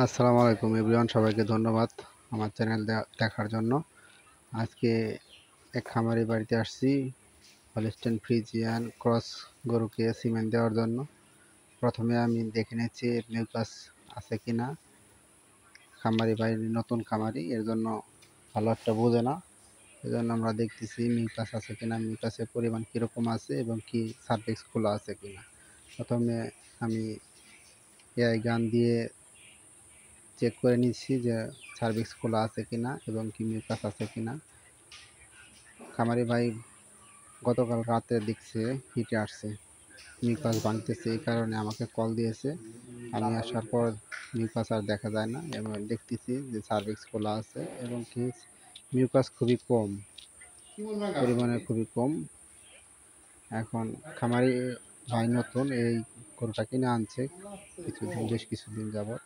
আসসালামু আলাইকুম এভরিওয়ান, সবাইকে ধন্যবাদ আমার চ্যানেল দেখার জন্য। আজকে এক খামারি বাড়িতে আসছি হলস্টেইন ফ্রিজিয়ান ক্রস গরুকে সিমেন্ট দেওয়ার জন্য। প্রথমে আমি দেখে নিচ্ছি মিউকাস আছে কিনা। খামারি বাড়ির নতুন খামারি, এর জন্য ভালো একটা বোঝে না, এজন্য আমরা দেখতেছি মিউকাস আছে কিনা, মিউকাসের পরিমাণ কীরকম আছে এবং কি সার্ভিক্স খোলা আছে কিনা। প্রথমে আমি এআই গান দিয়ে চেক করে নিচ্ছি যে সার্ভিক্স খোলা আছে কিনা এবং কি মিউকাস আছে কিনা। খামারি ভাই গতকাল রাতে দেখছে হিটে আসছে, মিউকাস ভাঙতেছে, এই কারণে আমাকে কল দিয়েছে। আমি আসার পর মিউকাস আর দেখা যায় না এবং দেখতেছি যে সার্ভিক্স খোলা আছে এবং কি মিউকাস খুবই কম, পরিমাণে খুবই কম। এখন খামারি ভাই নতুন, এই গরুটা কিনে আনছে বেশ কিছুদিন যাবৎ,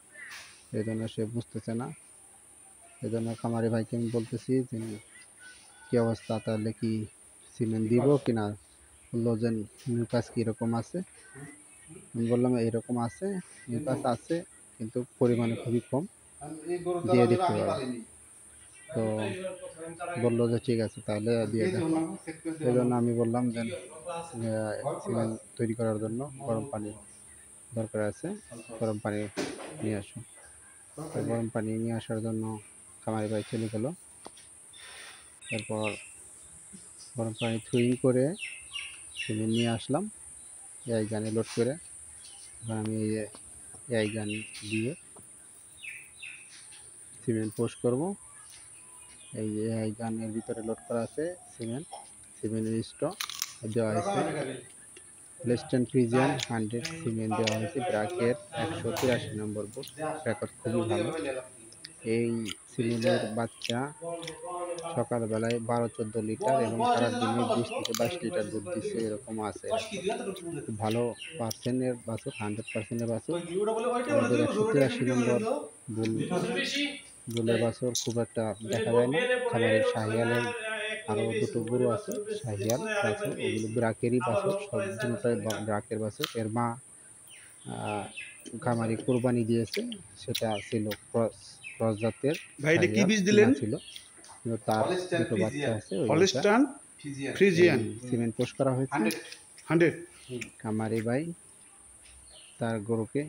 এই জন্য সে বুঝতেছে না। এই জন্য খামারি ভাইকে আমি বলতেছি যে কী অবস্থা, তাহলে কি সিমেন্ট দিব কিনা। বললো যে মিউকাস কীরকম আছে। আমি বললাম এইরকম আছে, মিউকাস আছে কিন্তু পরিমাণে খুবই কম, দিয়ে দেখতে পারো। তো বললো যে ঠিক আছে তাহলে দিয়ে দেয়। এই জন্য আমি বললাম যে সিমেন্ট তৈরি করার জন্য গরম পানি দরকার আছে, গরম পানি নিয়ে আসো। তো গরম পানি নিয়ে আসার জন্য খামারি ভাই চলে গেলো। তারপর গরম পানি থুইং করে সিমেন্ট নিয়ে আসলাম এআই গানে লোড করে। এখন আমি এআই গান দিয়ে সিমেন্ট পোস্ট করব। এই যে এআই গানের ভিতরে লোড করা আছে সিমেন্টের স্টক দেওয়া হয়েছে। হলস্টেইন ফ্রিজিয়ান 100 সিমেন্ট দেওয়া হয়েছে, ব্র্যাকের 183 নম্বর বোর্ড, রেকর্ড খুবই ভালো। এই সিমেন্টের বাচ্চা সকালবেলায় 12-14 লিটার এবং সারাদিনে 20 থেকে 22 লিটার দুধ দিচ্ছে, এরকম আছে। খুব ভালো পার্সেন্টের বাছুর, 100%-এর বাছুর। আমাদের 183 নম্বর বুলের বাছুর খুব একটা দেখা যায় না। খামারি শাহিয়ালের আরও দুটো গরু আছে, শাহিয়াল বাছুর, ওগুলো ব্রাকেরই বাছুর, সব দুটোটাই ব্রাকের বাছুর। এর মা খামারি কোরবানি দিয়েছে, সেটা ছিল ক্রস জাতের শাহিয়াল ছিল, কিন্তু তার দুটো বাচ্চা আছে, ওই হলস্টাইন ফ্রিজিয়ান সিমেন্ট পোস্ট করা হয়েছে। 100 খামারি ভাই তার গরুকে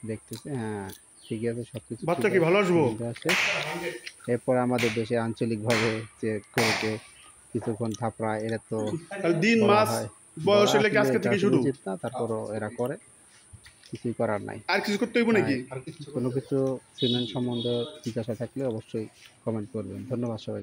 দেখতেছে, হ্যাঁ ঠিকই আছে, সবকিছু বাচ্চা কি ভালো আসবো। এরপর আমাদের দেশে আঞ্চলিকভাবে যে গরুকে কিছুক্ষণ থাপড়া, এরা তো দিন মাস বয়স হলে কি আজকে থেকে শুরু, উচিত না, তারপরও এরা করে, কিছুই করার নাই। আর কিছু করতে হইব নাকি। কোনো কিছু সিমেন্ট সম্বন্ধে জিজ্ঞাসা থাকলে অবশ্যই কমেন্ট করবেন। ধন্যবাদ সবাই।